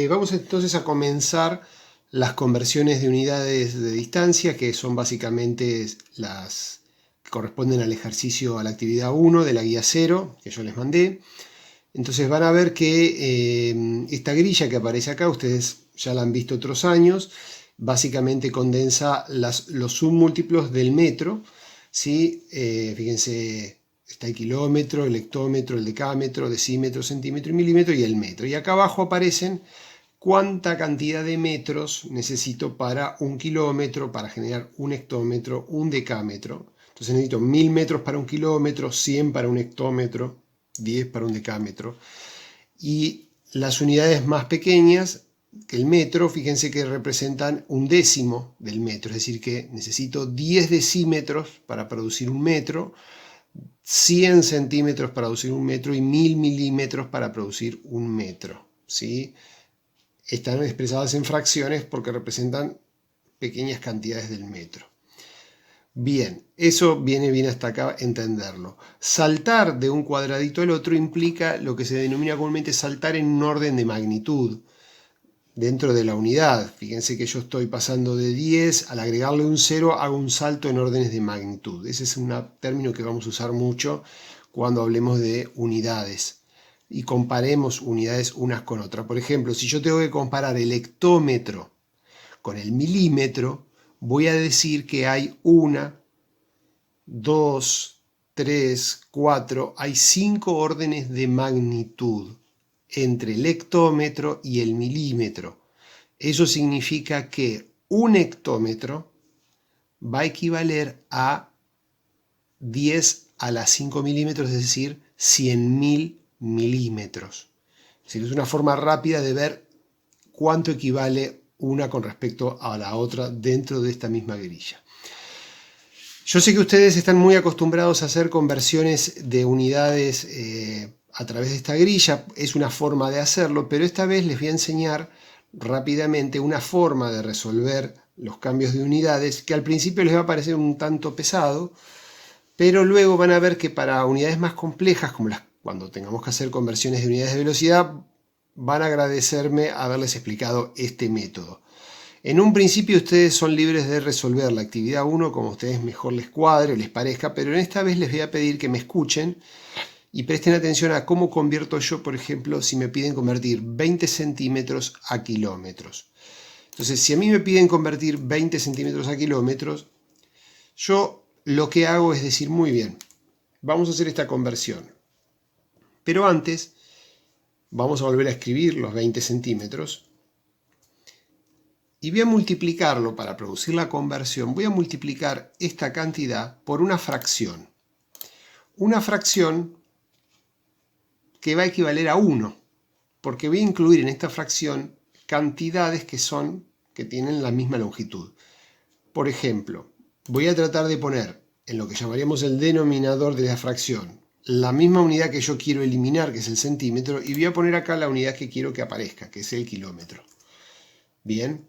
Vamos entonces a comenzar las conversiones de unidades de distancia, que son básicamente las que corresponden al ejercicio, a la actividad 1 de la guía 0 que yo les mandé. Entonces van a ver que esta grilla que aparece acá, ustedes ya la han visto otros años, básicamente condensa los submúltiplos del metro, ¿sí? Fíjense, está el kilómetro, el hectómetro, el decámetro, decímetro, centímetro y milímetro y el metro. Y acá abajo aparecen cuánta cantidad de metros necesito para un kilómetro, para generar un hectómetro, un decámetro. Entonces necesito 1000 metros para un kilómetro, 100 para un hectómetro, 10 para un decámetro. Y las unidades más pequeñas que el metro, fíjense que representan un décimo del metro, es decir que necesito 10 decímetros para producir un metro, 100 centímetros para producir un metro y 1000 milímetros para producir un metro, ¿sí? Están expresadas en fracciones porque representan pequeñas cantidades del metro. Bien, eso viene bien hasta acá entenderlo. Saltar de un cuadradito al otro implica lo que se denomina comúnmente saltar en un orden de magnitud dentro de la unidad. Fíjense que yo estoy pasando de 10, al agregarle un 0 hago un salto en órdenes de magnitud. Ese es un término que vamos a usar mucho cuando hablemos de unidades y comparemos unidades unas con otras. Por ejemplo, si yo tengo que comparar el hectómetro con el milímetro, voy a decir que hay 1, 2, 3, 4, hay 5 órdenes de magnitud entre el hectómetro y el milímetro. Eso significa que un hectómetro va a equivaler a 10 a la 5 milímetros, es decir, 100.000 milímetros. Es una forma rápida de ver cuánto equivale una con respecto a la otra dentro de esta misma grilla. Yo sé que ustedes están muy acostumbrados a hacer conversiones de unidades a través de esta grilla, es una forma de hacerlo, pero esta vez les voy a enseñar rápidamente una forma de resolver los cambios de unidades que al principio les va a parecer un tanto pesado, pero luego van a ver que para unidades más complejas, como cuando tengamos que hacer conversiones de unidades de velocidad, van a agradecerme haberles explicado este método. En un principio ustedes son libres de resolver la actividad 1 como a ustedes mejor les cuadre o les parezca, pero en esta vez les voy a pedir que me escuchen y presten atención a cómo convierto yo, por ejemplo, si me piden convertir 20 centímetros a kilómetros. Entonces, si a mí me piden convertir 20 centímetros a kilómetros, yo lo que hago es decir, muy bien, vamos a hacer esta conversión. Pero antes, vamos a volver a escribir los 20 centímetros. Y voy a multiplicarlo para producir la conversión. Voy a multiplicar esta cantidad por una fracción. Una fracción que va a equivaler a 1. Porque voy a incluir en esta fracción cantidades que tienen la misma longitud. Por ejemplo, voy a tratar de poner en lo que llamaríamos el denominador de la fracción la misma unidad que yo quiero eliminar, que es el centímetro, y voy a poner acá la unidad que quiero que aparezca, que es el kilómetro. Bien.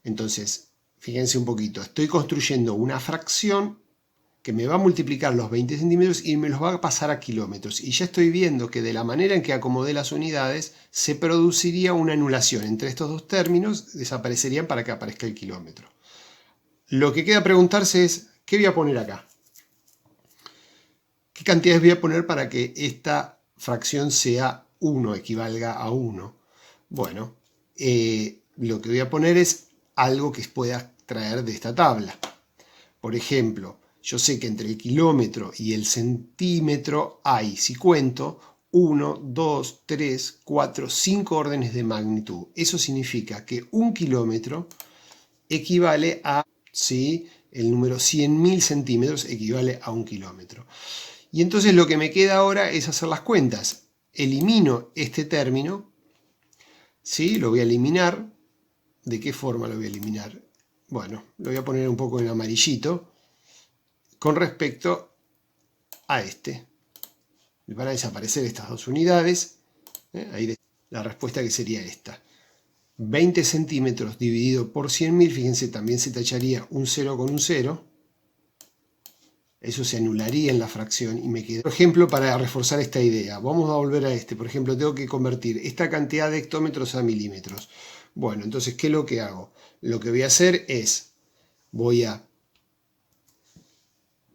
Entonces, fíjense un poquito, estoy construyendo una fracción que me va a multiplicar los 20 centímetros y me los va a pasar a kilómetros. Y ya estoy viendo que de la manera en que acomodé las unidades, se produciría una anulación entre estos dos términos, desaparecerían para que aparezca el kilómetro. Lo que queda preguntarse es, ¿qué voy a poner acá? ¿Qué cantidades voy a poner para que esta fracción sea 1, equivalga a 1? Bueno, lo que voy a poner es algo que pueda traer de esta tabla. Por ejemplo, yo sé que entre el kilómetro y el centímetro hay, si cuento, 1, 2, 3, 4, 5 órdenes de magnitud. Eso significa que un kilómetro equivale a, ¿sí? El número 100.000 centímetros equivale a un kilómetro. Y entonces lo que me queda ahora es hacer las cuentas. Elimino este término, ¿sí? Lo voy a eliminar. ¿De qué forma lo voy a eliminar? Bueno, lo voy a poner un poco en amarillito con respecto a este. Van a desaparecer estas dos unidades. Ahí la respuesta que sería esta. 20 centímetros dividido por 100.000, fíjense, también se tacharía un 0 con un 0. Eso se anularía en la fracción y me queda. Por ejemplo, para reforzar esta idea, vamos a volver a este. Por ejemplo, tengo que convertir esta cantidad de hectómetros a milímetros. Bueno, entonces, ¿qué es lo que hago? Lo que voy a hacer es, voy a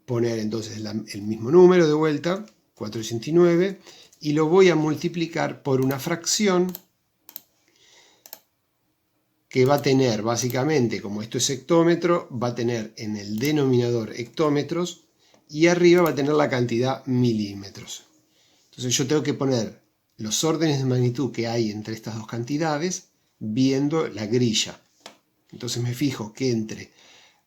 poner entonces el mismo número de vuelta, 489, y lo voy a multiplicar por una fracción que va a tener, básicamente, como esto es hectómetro, va a tener en el denominador hectómetros y arriba va a tener la cantidad milímetros. Entonces yo tengo que poner los órdenes de magnitud que hay entre estas dos cantidades viendo la grilla. Entonces me fijo que entre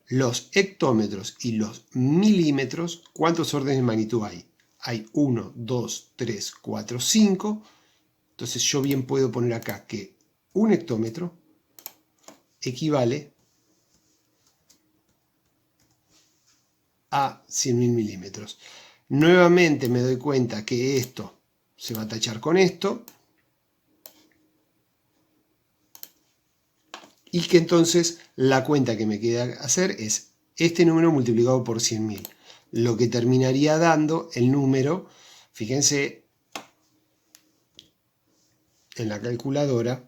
los hectómetros y los milímetros, ¿cuántos órdenes de magnitud hay? Hay 1, 2, 3, 4, 5. Entonces yo bien puedo poner acá que un hectómetro equivale a 100.000 milímetros. Nuevamente me doy cuenta que esto se va a tachar con esto y que entonces la cuenta que me queda hacer es este número multiplicado por 100.000, lo que terminaría dando el número, fíjense en la calculadora,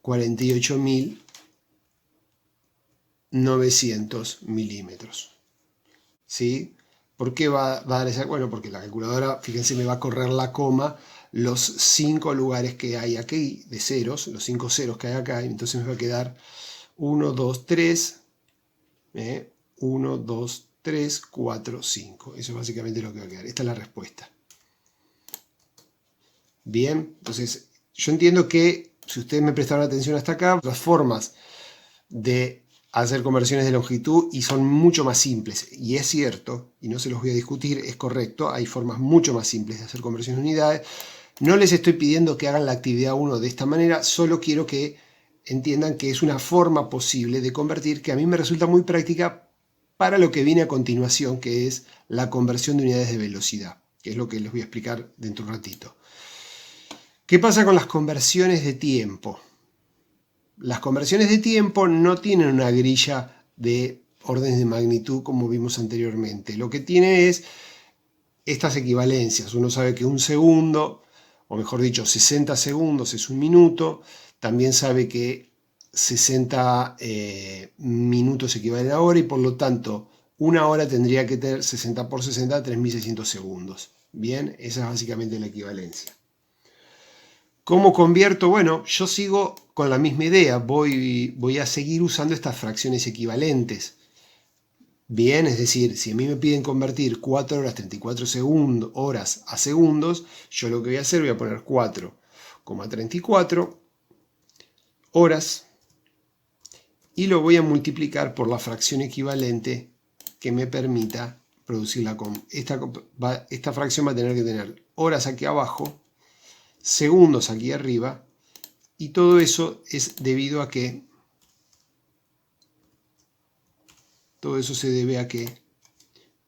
48.900 milímetros. ¿Sí? ¿Por qué va a dar esa? Bueno, porque la calculadora, fíjense, me va a correr la coma los 5 lugares que hay aquí de ceros, los 5 ceros que hay acá, y entonces me va a quedar 1, 2, 3, 1, 2, 3, 4, 5. Eso es básicamente lo que va a quedar. Esta es la respuesta. Bien, entonces yo entiendo que si ustedes me prestaron atención hasta acá, las formas de hacer conversiones de longitud y son mucho más simples. Y es cierto, y no se los voy a discutir, es correcto, hay formas mucho más simples de hacer conversiones de unidades. No les estoy pidiendo que hagan la actividad 1 de esta manera, solo quiero que entiendan que es una forma posible de convertir que a mí me resulta muy práctica para lo que viene a continuación, que es la conversión de unidades de velocidad, que es lo que les voy a explicar dentro de un ratito. ¿Qué pasa con las conversiones de tiempo? Las conversiones de tiempo no tienen una grilla de órdenes de magnitud como vimos anteriormente. Lo que tiene es estas equivalencias. Uno sabe que un segundo, o mejor dicho, 60 segundos es un minuto. También sabe que 60 minutos equivalen a hora y por lo tanto una hora tendría que tener 60 por 60, 3.600 segundos. Bien, esa es básicamente la equivalencia. ¿Cómo convierto? Bueno, yo sigo con la misma idea, voy a seguir usando estas fracciones equivalentes. Bien, es decir, si a mí me piden convertir 4 horas 34 horas a segundos, yo lo que voy a hacer, voy a poner 4,34 horas y lo voy a multiplicar por la fracción equivalente que me permita producir esta fracción va a tener que tener horas aquí abajo, segundos aquí arriba, y todo eso es debido a que todo eso se debe a que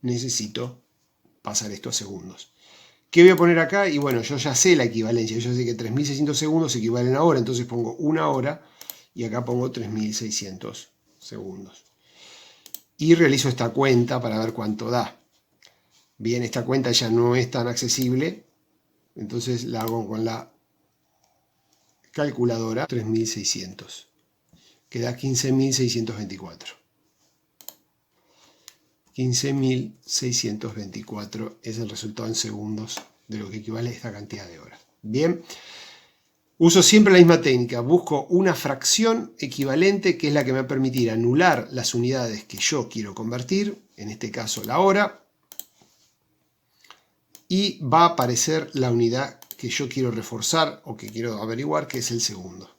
necesito pasar esto a segundos. ¿Qué voy a poner acá? Y bueno, yo ya sé la equivalencia, yo sé que 3.600 segundos equivalen a hora, entonces pongo una hora y acá pongo 3.600 segundos. Y realizo esta cuenta para ver cuánto da. Bien, esta cuenta ya no es tan accesible, entonces la hago con la calculadora. 3.600, que da 15.624. 15.624 es el resultado en segundos de lo que equivale a esta cantidad de horas. Bien, uso siempre la misma técnica, busco una fracción equivalente que es la que me va a permitir anular las unidades que yo quiero convertir, en este caso la hora, y va a aparecer la unidad que yo quiero reforzar o que quiero averiguar, que es el segundo.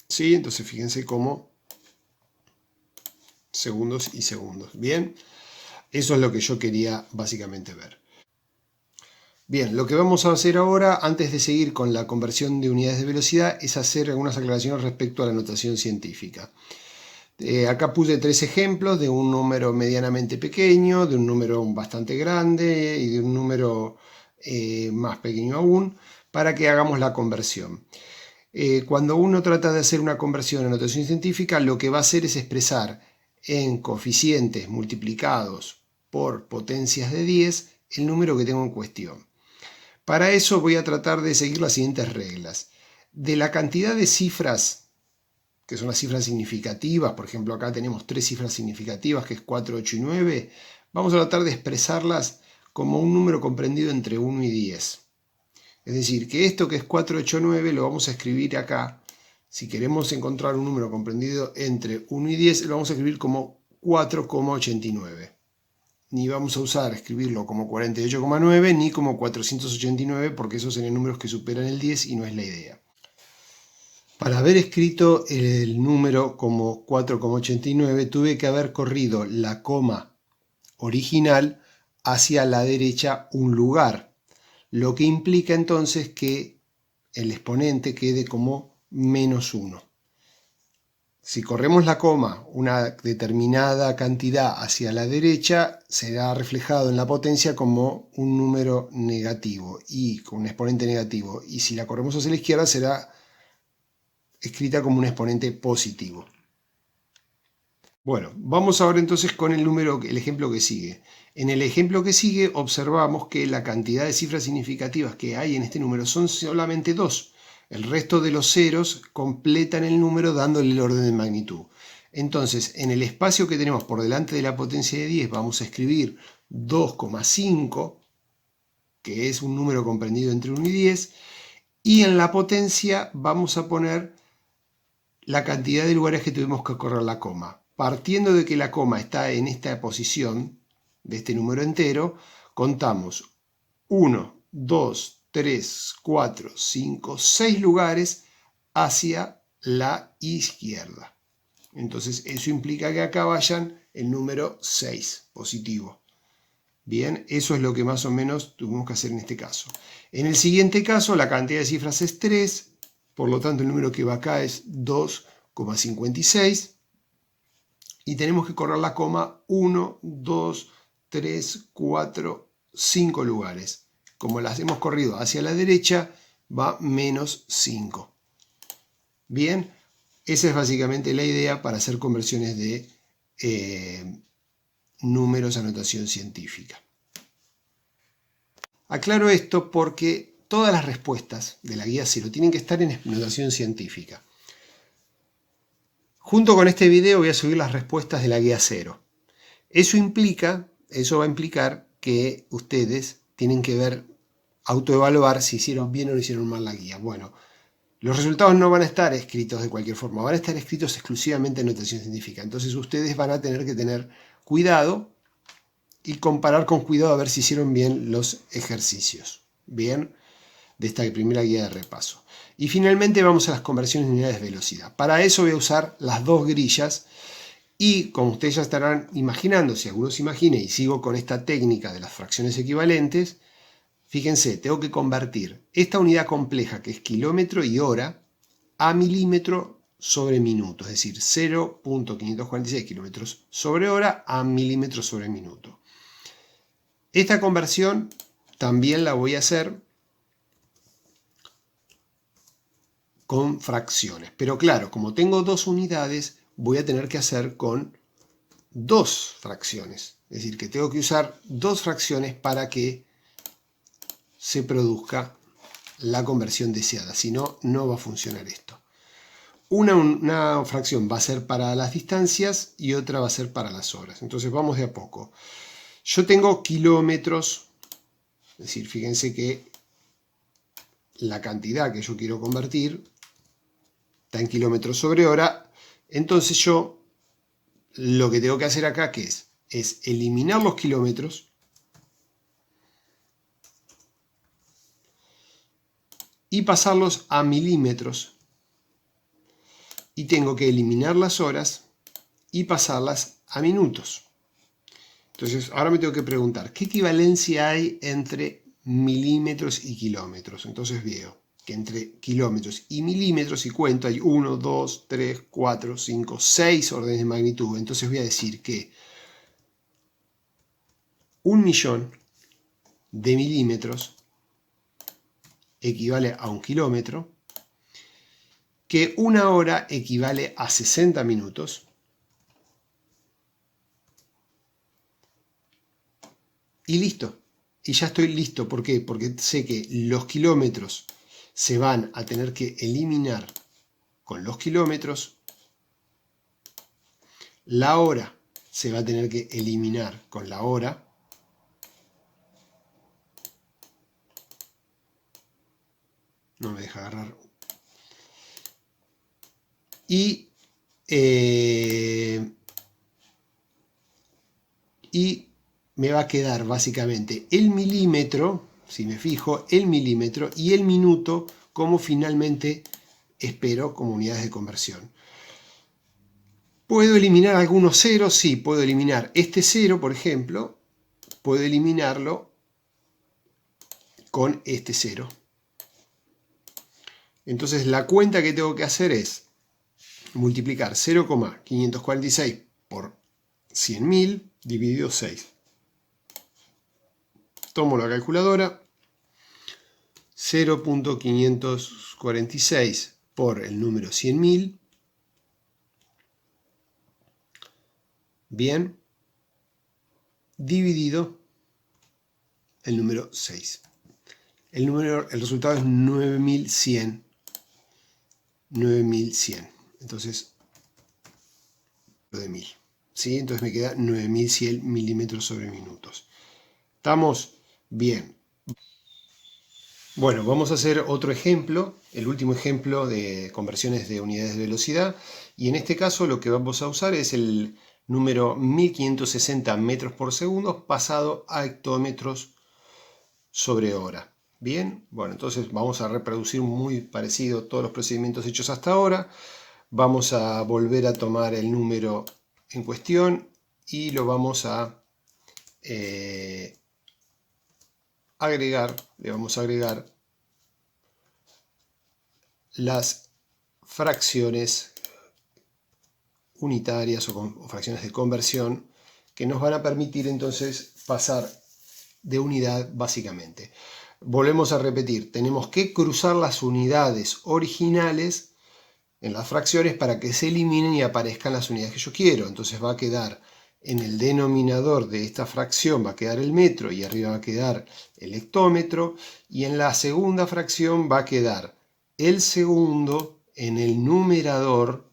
¿Sí? Entonces fíjense cómo segundos y segundos. Bien, eso es lo que yo quería básicamente ver. Bien, lo que vamos a hacer ahora, antes de seguir con la conversión de unidades de velocidad, es hacer algunas aclaraciones respecto a la notación científica. Acá puse 3 ejemplos de un número medianamente pequeño, de un número bastante grande y de un número más pequeño aún, para que hagamos la conversión. Cuando uno trata de hacer una conversión a notación científica, lo que va a hacer es expresar en coeficientes multiplicados por potencias de 10 el número que tengo en cuestión. Para eso voy a tratar de seguir las siguientes reglas. De la cantidad de cifras, que son las cifras significativas, por ejemplo acá tenemos 3 cifras significativas, que es 4, 8 y 9, vamos a tratar de expresarlas como un número comprendido entre 1 y 10. Es decir, que esto que es 4, 8, 9 lo vamos a escribir acá. Si queremos encontrar un número comprendido entre 1 y 10, lo vamos a escribir como 4,89. Ni vamos a escribirlo como 48,9 ni como 489, porque esos serían números que superan el 10 y no es la idea. Para haber escrito el número como 4,89 tuve que haber corrido la coma original hacia la derecha un lugar, lo que implica entonces que el exponente quede como -1. Si corremos la coma una determinada cantidad hacia la derecha, será reflejado en la potencia como un número negativo y con un exponente negativo. Y si la corremos hacia la izquierda, será escrita como un exponente positivo. Bueno, vamos ahora entonces con el ejemplo que sigue. En el ejemplo que sigue observamos que la cantidad de cifras significativas que hay en este número son solamente 2. El resto de los ceros completan el número dándole el orden de magnitud. Entonces, en el espacio que tenemos por delante de la potencia de 10 vamos a escribir 2,5, que es un número comprendido entre 1 y 10, y en la potencia vamos a poner la cantidad de lugares que tuvimos que correr la coma. Partiendo de que la coma está en esta posición de este número entero, contamos 1, 2, 3, 4, 5, 6 lugares hacia la izquierda. Entonces eso implica que acá vayan el número 6 positivo. Bien, eso es lo que más o menos tuvimos que hacer en este caso. En el siguiente caso la cantidad de cifras es 3, por lo tanto el número que va acá es 2,56 y tenemos que correr la coma 1, 2, 3, 4, 5 lugares. Como las hemos corrido hacia la derecha, va -5. Bien, esa es básicamente la idea para hacer conversiones de números a notación científica. Aclaro esto porque todas las respuestas de la guía 0 tienen que estar en notación científica. Junto con este video voy a subir las respuestas de la guía 0. Eso va a implicar que ustedes tienen que autoevaluar si hicieron bien o no hicieron mal la guía. Bueno, los resultados no van a estar escritos de cualquier forma, van a estar escritos exclusivamente en notación científica. Entonces ustedes van a tener que tener cuidado y comparar con cuidado a ver si hicieron bien los ejercicios. Bien, de esta primera guía de repaso. Y finalmente vamos a las conversiones de unidades de velocidad. Para eso voy a usar las dos grillas. Y como ustedes ya estarán imaginando, si alguno se imagina y sigo con esta técnica de las fracciones equivalentes, fíjense, tengo que convertir esta unidad compleja que es kilómetro y hora a milímetro sobre minuto, es decir, 0.546 kilómetros sobre hora a milímetros sobre minuto. Esta conversión también la voy a hacer con fracciones, pero claro, como tengo dos unidades, voy a tener que hacer con dos fracciones. Es decir, que tengo que usar dos fracciones para que se produzca la conversión deseada. Si no, no va a funcionar esto. Una fracción va a ser para las distancias y otra va a ser para las horas. Entonces vamos de a poco. Yo tengo kilómetros, es decir, fíjense que la cantidad que yo quiero convertir está en kilómetros sobre hora. Entonces yo lo que tengo que hacer acá, ¿qué es? Es eliminar los kilómetros y pasarlos a milímetros. Y tengo que eliminar las horas y pasarlas a minutos. Entonces, ahora me tengo que preguntar, ¿qué equivalencia hay entre milímetros y kilómetros? Entonces veo que entre kilómetros y milímetros, y cuento, hay 1, 2, 3, 4, 5, 6 órdenes de magnitud. Entonces voy a decir que 1.000.000 de milímetros equivale a 1 kilómetro, que 1 hora equivale a 60 minutos, y listo. Y ya estoy listo. ¿Por qué? Porque sé que los kilómetros se van a tener que eliminar con los kilómetros. La hora se va a tener que eliminar con la hora. No me deja agarrar. Y me va a quedar básicamente el milímetro, si me fijo, el milímetro y el minuto como finalmente espero como unidades de conversión. ¿Puedo eliminar algunos ceros? Sí, puedo eliminar este cero, por ejemplo, puedo eliminarlo con este cero. Entonces la cuenta que tengo que hacer es multiplicar 0,546 por 100.000 dividido 6. Tomo la calculadora, 0.546 por el número 100.000, bien, dividido el número 6. El resultado es 9100. 9100. Entonces, lo de 1000. ¿Sí? Entonces me queda 9100 milímetros sobre minutos. ¿Estamos? Bien. Bueno, vamos a hacer otro ejemplo, el último ejemplo de conversiones de unidades de velocidad. Y en este caso lo que vamos a usar es el número 1560 metros por segundo pasado a hectómetros sobre hora. Bien, bueno, entonces vamos a reproducir muy parecido todos los procedimientos hechos hasta ahora. Vamos a volver a tomar el número en cuestión y lo vamos a agregar, le vamos a agregar las fracciones unitarias o fracciones de conversión que nos van a permitir entonces pasar de unidad básicamente. Volvemos a repetir, tenemos que cruzar las unidades originales en las fracciones para que se eliminen y aparezcan las unidades que yo quiero. Entonces va a quedar en el denominador de esta fracción va a quedar el metro y arriba va a quedar el hectómetro, y en la segunda fracción va a quedar el segundo en el numerador,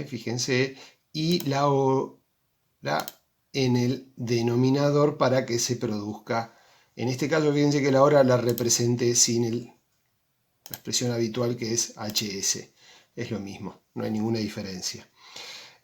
fíjense, y la hora en el denominador para que se produzca. En este caso, fíjense que la hora la representé sin la expresión habitual que es HS. Es lo mismo, no hay ninguna diferencia.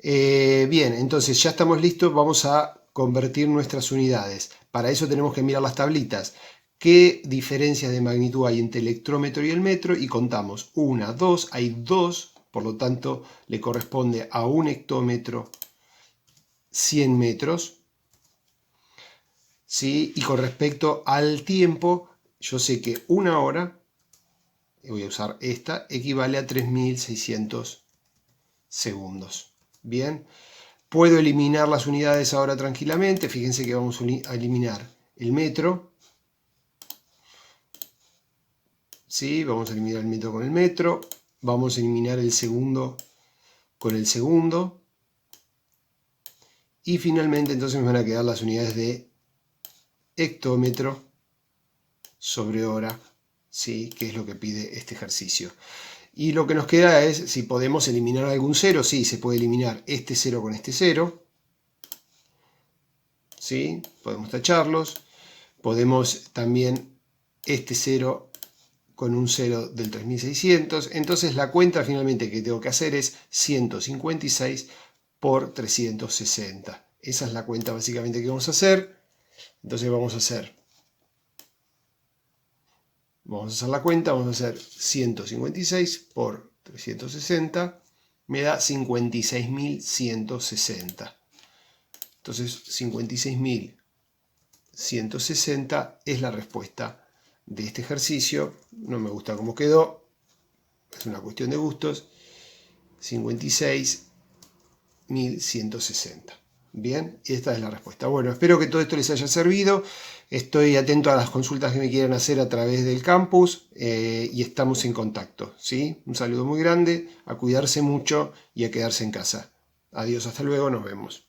Bien, entonces ya estamos listos, vamos a convertir nuestras unidades. Para eso tenemos que mirar las tablitas. ¿Qué diferencias de magnitud hay entre el hectómetro y el metro? Y contamos 1, 2, hay 2, por lo tanto le corresponde a un hectómetro 100 metros. ¿Sí? Y con respecto al tiempo, yo sé que una hora, voy a usar esta, equivale a 3600 segundos. Bien, puedo eliminar las unidades ahora tranquilamente. Fíjense que vamos a eliminar el metro. ¿Sí? Vamos a eliminar el metro con el metro. Vamos a eliminar el segundo con el segundo. Y finalmente entonces me van a quedar las unidades de hectómetro sobre hora, ¿sí? Que es lo que pide este ejercicio. Y lo que nos queda es si podemos eliminar algún cero. Sí, se puede eliminar este cero con este cero. ¿Sí? Podemos tacharlos. Podemos también este cero con un cero del 3600. Entonces la cuenta finalmente que tengo que hacer es 156 por 360. Esa es la cuenta básicamente que vamos a hacer. Entonces vamos a hacer la cuenta, vamos a hacer 156 por 360, me da 56.160. Entonces 56.160 es la respuesta de este ejercicio. No me gusta cómo quedó, es una cuestión de gustos. 56.160. Bien, y esta es la respuesta. Bueno, espero que todo esto les haya servido. Estoy atento a las consultas que me quieran hacer a través del campus y estamos en contacto. ¿Sí? Un saludo muy grande, a cuidarse mucho y a quedarse en casa. Adiós, hasta luego, nos vemos.